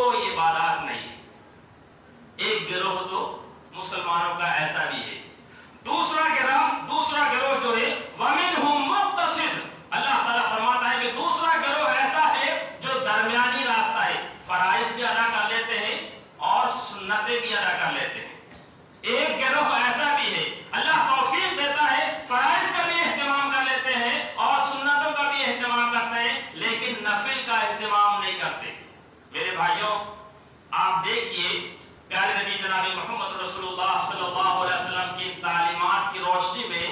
کوئی عبادات نہیں. ایک گروہ تو مسلمانوں کا ایسا بھی ہے. دوسرا گروہ جو ہے وَمِنْهُمْ مُقْتَصِدٌ, اللہ تعالیٰ فرماتا ہے کہ دوسرا گروہ ایسا ہے جو درمیانی راستہ ہے, فرائض بھی ادا کر لیتے ہیں اور سنتیں بھی ادا کر لیتے ہیں. ایک گروہ ایسا بھی ہے, اللہ توفیق دیتا ہے, فرائض کا بھی اہتمام کر لیتے ہیں اور سنتوں کا بھی اہتمام کرتے ہیں, لیکن نفل کا اہتمام نہیں کرتے. میرے بھائیوں, آپ دیکھیے پیارے نبی جناب محمد رسول اللہ صلی اللہ علیہ وسلم کی تعلیمات کی روشنی میں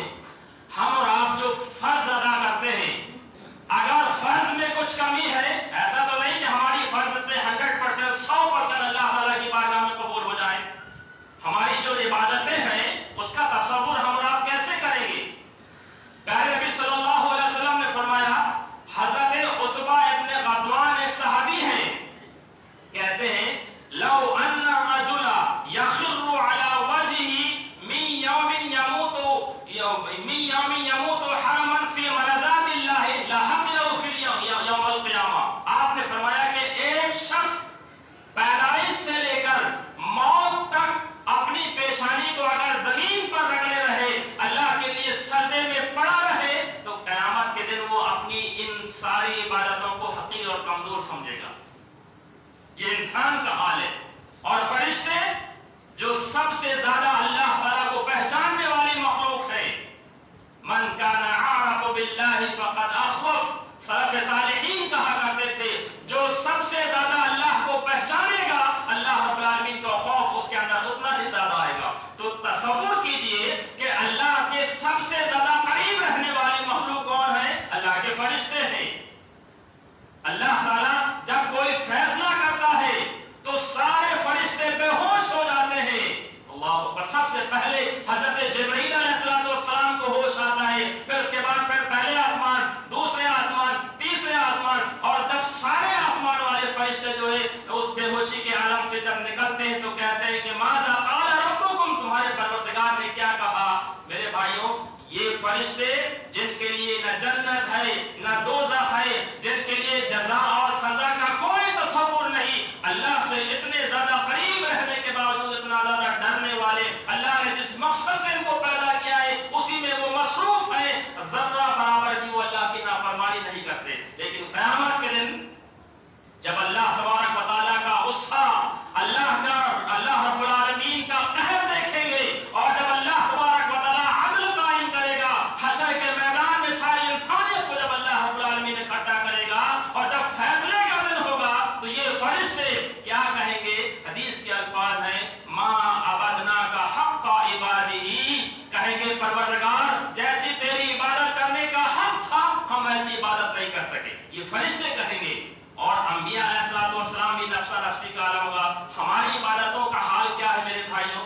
ہم اور آپ جو فرض ادا کرتے ہیں, اگر فرض میں کچھ کمی ہے, ایسا تو نہیں کہ ہماری فرض سے 100% 100% اللہ تعالیٰ کی بارگاہ میں قبول ہو جائے. ہماری جو عبادتیں ہیں اس کا تصور ہم اور آپ کیسے کریں گے؟ پیارے نبی صلی اللہ علیہ وسلم نے فرمایا, حضرت عتبہ ابن غزوان ایک صحابی ہیں, کہتے ہیں لو ان الرجل يخر على وجهه من يوم يموت حرما في مرضات الله لحمله في يوم القيامة. آپ نے فرمایا کہ ایک شخص پیدائش سے لے کر موت تک اپنی پیشانی کو اگر زمین پر رگڑے رہے, اللہ کے لیے سجدے میں پڑا رہے, تو قیامت کے دن وہ اپنی ان ساری عبادتوں کو حقیر اور کمزور سمجھے گا. یہ انسان کا حال ہے. اور فرشتے جو سب سے زیادہ اللہ تعالیٰ کو پہچاننے والی مخلوق ہے, من کان عارف باللہ فقد اخوف, سلف صالحین کہا کرتے تھے جو سب سے زیادہ اللہ کو پہچانے گا, اللہ رب العالمین کا خوف اس کے اندر اتنا ہی زیادہ آئے گا. تو تصور کیجئے کہ اللہ کے سب سے زیادہ قریب رہنے والی مخلوق کون ہے؟ اللہ کے فرشتے ہیں. اللہ تعالیٰ جب کوئی فیصلہ کرتا ہے تو سارے فرشتے بے ہوش ہو جاتے ہیں. اللہ اکبر. سب سے پہلے حضرت جبرائیل علیہ السلام کو ہوش آتا ہے, پھر اس کے بعد پھر پہلے آسمان, دوسرے آسمان, تیسرے آسمان, اور جب سارے آسمان والے فرشتے جو ہے اس بے ہوشی کے عالم سے جب نکلتے ہیں تو کہتے ہیں کہ ماذا قال ربکم, تمہارے پروردگار نے کیا کہا. میرے بھائیوں, یہ فرشتے جن کے لیے نہ جنت ہے نہ دوزخ ہے, جن کے لیے جزا اور سزا کا کوئی تصور نہیں, اللہ سے اتنے زیادہ قریب رہنے کے باوجود اتنا زیادہ ڈرنے والے, اللہ نے جس مقصد سے ان کو پیدا کیا ہے اسی میں وہ مصروف ہیں, ذرہ برابر بھی وہ اللہ کی نافرمانی نہیں کرتے. لیکن قیامت کے دن جب اللہ تبارک و تعالیٰ کا غصہ, اللہ رب العالمین کا قہر دیکھیں گے, اور جب اللہ تبارک و تعالیٰ عدل قائم کرے گا, حشر کے میدان میں ساری انسانیت کو جب اللہ رب العالمین اکٹھا کرے گا, اور جب فیصلے کا دن ہوگا, تو یہ فرشتے کیا کہیں گے؟ حدیث کے الفاظ ہیں ما عبدناک حق عبادی, کہیں گے پروردگار جیسی تیری عبادت کرنے کا حق تھا ہم ایسی عبادت نہیں کر سکے. یہ فرشتے کہیں گے. اور انبیاء علیہ السلام بھی نفسا نفسی کا عالم ہوگا. ہماری عبادتوں کا حال کیا ہے میرے بھائیوں؟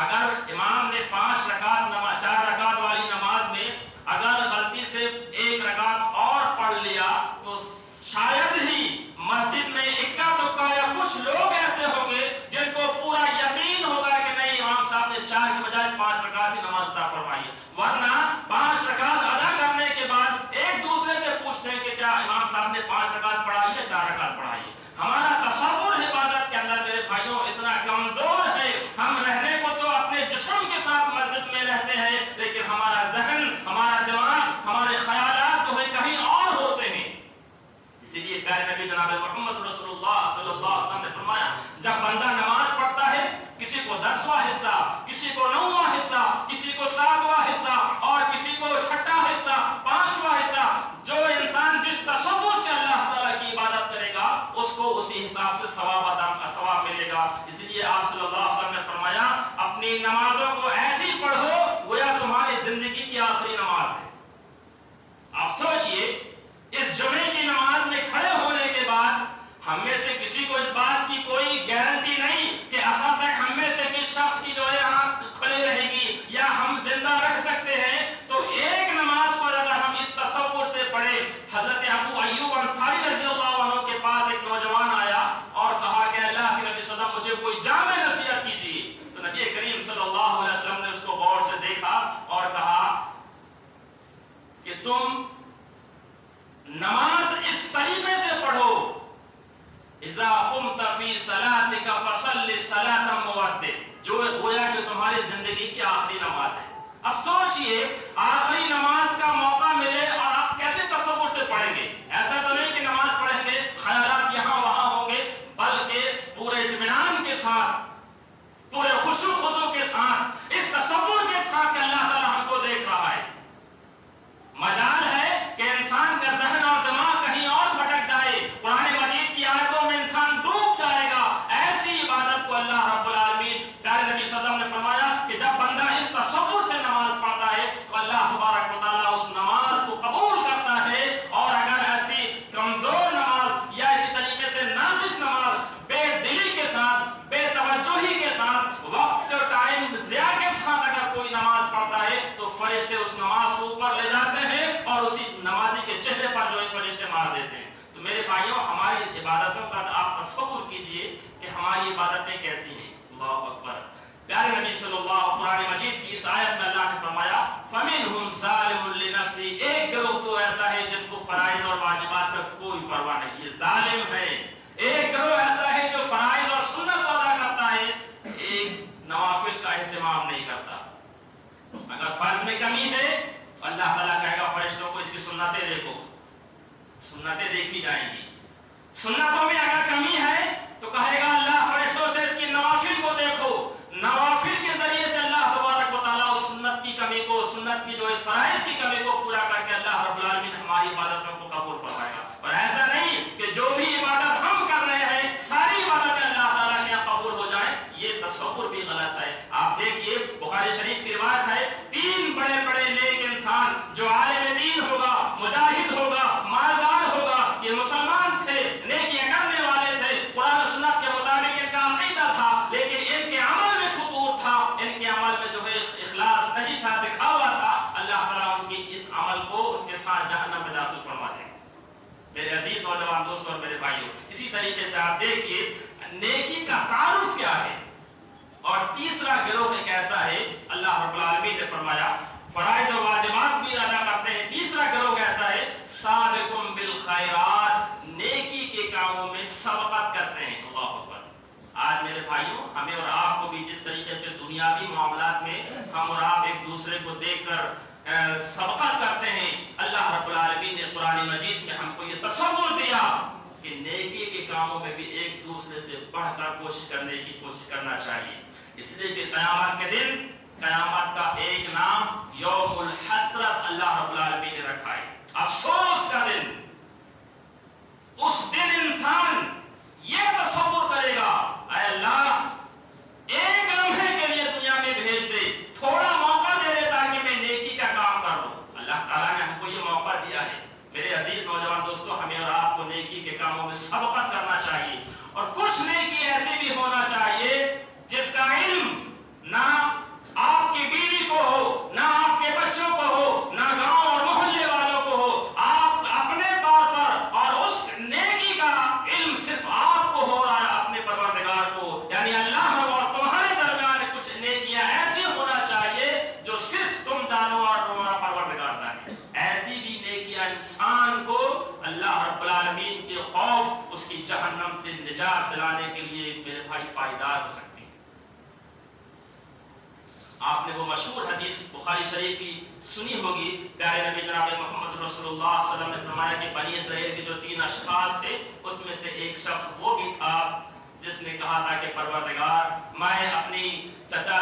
اگر امام نے 4 رکعت والی نماز میں اگر غلطی سے 1 رکعت اور پڑھ لیا تو شاید ہی مسجد میں اکا دکا یا کچھ لوگ ایسے ہوں گے جن کو پورا یقین ہوگا کہ نہیں, امام صاحب نے 4 کے بجائے 5 رکعت کی نماز ادا فرمائی ہے. ورنہ 5 رکعت ادا کرنے کے بعد ایک دوسرے سے پوچھتے ہیں کہ کیا امام صاحب نے 5 رکعت پڑھائی ہے 4 رکعت پڑھائی ہے. ہمارا تصور عبادت کے اندر میرے بھائیوں اتنا کمزور ہے. ہم رہنے کو تو اپنے جسم کے ساتھ مسجد میں رہتے ہیں, لیکن ہمارا ذہن, ہمارا دماغ, ہمارے خیالات جو ہے کہیں اور ہوتے ہیں. اسی لیے پیارے نبی جناب محمد رسول اللہ صلی اللہ علیہ وسلم نے فرمایا, جب بندہ نماز پڑھتا ہے, کسی کو 10واں حصہ, کسی کو 9واں حصہ, کسی کو 7واں حصہ, اور کسی کو 6واں حصہ, 5واں حصہ, جو انسان جس تصور سے اللہ تعالیٰ کی عبادت کرے گا اس کو اسی حساب سے ثواب ملے گا. اس لیے آپ صلی اللہ علیہ وسلم نے فرمایا اپنی نمازوں کو ایسی پڑھو گویا تمہاری زندگی کی آخری نماز ہے. آپ سوچئے, اس جمعے کی نماز میں کھڑے ہونے کے بعد ہم میں سے کسی کو اس بات کی کوئی گارنٹی نہیں کہ اصل تک ہم میں سے کس شخص کی جو ہے آنکھ کھلے رہے گی یا ہم زندہ رکھ سکتے ہیں. تو ایک نماز پر اگر ہم اس تصور سے پڑھے, حضرت ابو ایوب انصاری رضی اللہ عنہ کے پاس ایک نوجوان آیا اور کہا کہ اللہ کے نبی صلی اللہ علیہ وسلم مجھے کوئی جامع نصیحت کیجیے. تو نبی کریم صلی اللہ علیہ وسلم نے اس کو غور سے دیکھا اور کہا کہ تم نماز اس طریقے سے پڑھو, اذا قمت كنت في صلاتك فصل صلاة مودع، جو گویا کہ تمہاری زندگی کی آخری نماز ہے. اب سوچئے آخری نماز کا موقع ملے اور آپ کیسے تصور سے پڑھیں گے؟ ایسا تو نہیں کہ نماز پڑھیں گے خیالات یہاں وہاں ہوں گے، بلکہ پورے اطمینان کے ساتھ، پورے خشوع خضوع کے ساتھ، اس تصور کے ساتھ کہ اللہ تعالیٰ ہم کو دیکھ رہا ہے. مجال ہے کہ انسان کا ذہن اور دماغ کہیں اور بھٹک جائے، قرآن مجید کی آیتوں میں انسان ڈوب جائے گا. ایسی عبادت کو اللہ رب العالمین پیارے نبی صلی اللہ علیہ وسلم نے فرمایا کہ جب بندہ اس تصور سے نماز پڑھتا ہے تو اللہ تبارک و تعالیٰ اس نماز کو قبول کرتا ہے. اور اگر ایسی کمزور نماز یا اسی طریقے سے ناقص نماز بے دلی کے ساتھ، بے توجہی کے ساتھ، وقت کا ٹائم ضیاع کے ساتھ اگر کوئی نماز پڑھتا ہے تو فرشتے اس نماز کو اوپر لے جاتے ہیں اور اسی نمازی کے چہرے پر جو ہے فرشتے مار دیتے ہیں. تو میرے بھائیوں، ہماری عبادتوں کا آپ تصور کیجئے کہ ہماری عبادتیں کیسی ہیں. اللہ اکبر. پیارے نبی صلی اللہ قرآن مجید کی اس آیت میں اللہ نے فرمایا فَمِنْهُمْ ظَالِمٌ لِنَفْسِهِ، ایک گروہ تو ایسا ہے جن کو فرائض اور واجبات پر کوئی پرواہ نہیں، یہ ظالم ہے. ایک گروہ ایسا ہے جو فرائض اور سنت کو ادا کرتا ہے، ایک نوافل کا اہتمام نہیں کرتا. اگر فرض میں کمی ہے اللہ تعالیٰ کہے گا فرشتوں کو اس کی سنتیں دیکھو، سنتیں دیکھی جائیں گی. سنتوں میں اگر کمی ہے تو کہے گا اللہ فرشتوں سے اس کی نوافل کو دیکھو. نوافل کے ذریعے سے اللہ تبارک و تعالیٰ اس سنت کی کمی کو، سنت کی جو ہے فرائض کی کمی کو پورا کر کے اللہ رب العالمین ہماری عبادتوں کو قبول فرمائے گا. اور ایسا نہیں کہ جو بھی عبادت ہم کر رہے ہیں ساری عبادتیں اللہ تعالیٰ کے یہاں قبول ہو جائیں، یہ تصور بھی غلط ہے. آپ دیکھیے بخاری شریف کی روایت ہے، 3 بڑے بڑے نیک انسان جو عالم دین ہوگا، مجاہد ہوگا، مالدار ہوگا، یہ مسلمان تھے، نیکیاں کرنے والے تھے، قرآن و سنت کے مطابق ان کا عقیدہ تھا، لیکن ان کے عمل میں فطور تھا، ان کے عمل میں جو ہے اخلاص نہیں تھا، دکھاوا تھا. اللہ تعالیٰ ان کی اس عمل کو ان کے ساتھ جہنم میں داخل فرما دے. میرے عزیز نوجوان دوستوں اور میرے بھائیوں، اسی طریقے سے آپ دیکھیے نیکی کا تعارف کیا ہے. اور تیسرا گروہ ایک ایسا ہے، اللہ رب العالمین نے فرمایا فرائض و واجبات بھی ادا کرتے ہیں. تیسرا گروہ ایسا ہے سابقون بالخیرات، نیکی کے کاموں میں سبقت کرتے ہیں. اللہ اکبر. آج میرے بھائیوں، ہمیں اور آپ کو بھی جس طریقے سے دنیاوی معاملات میں ہم اور آپ ایک دوسرے کو دیکھ کر سبقت کرتے ہیں، اللہ رب العالمین نے قرآن مجید میں ہم کو یہ تصور دیا کہ نیکی کے کاموں میں بھی ایک دوسرے سے بڑھ کر کوشش کرنے کی کوشش کرنا چاہیے. اس لیے کہ قیامت کے دن، قیامت کا ایک نام یوم الحسرت اللہ رب العالمین نے رکھا ہے، افسوس کا دن. اس دن انسان یہ تصور کرے گا اے اللہ ایک لمحے کے لیے دنیا میں بھیج دے، تھوڑا موقع دے دے تاکہ میں نیکی کا کام کر لوں. اللہ تعالیٰ نے ہم کو یہ موقع دیا ہے. میرے عزیز نوجوان دوستوں، ہمیں اور آپ کو نیکی کے کاموں میں سبقت کرنا چاہیے. اور کچھ نیکی ایسی بھی ہونا چاہیے جس کا علم نہ آپ کی بیوی کو ہو، نہ آپ کے بچوں کو ہو، نہ گاؤں اور محلے والوں کو ہو. آپ اپنے طور پر، اور اس نیکی کا علم صرف آپ کو ہو رہا ہے اپنے پروردگار کو، یعنی اللہ اور تمہارے درمیان کچھ نیکیاں ایسی ہونا چاہیے جو صرف تم جانو اور تمہارا پروردگار جانے. ایسی بھی نیکیاں انسان کو اللہ رب العالمین کے خوف، اس کی جہنم سے نجات دلانے کے لیے میرے بھائی پائیدار ہو سکتی ہیں. آپ نے وہ مشہور حدیث بخاری شریف کی سنی ہوگی. پیارے نبی جناب محمد رسول اللہ صلی اللہ علیہ وسلم نے فرمایا کہ بنی اسرائیل کے جو 3 اشخاص تھے اس میں سے ایک شخص وہ بھی تھا جس نے کہا تھا کہ پروردگار میں اپنی چچا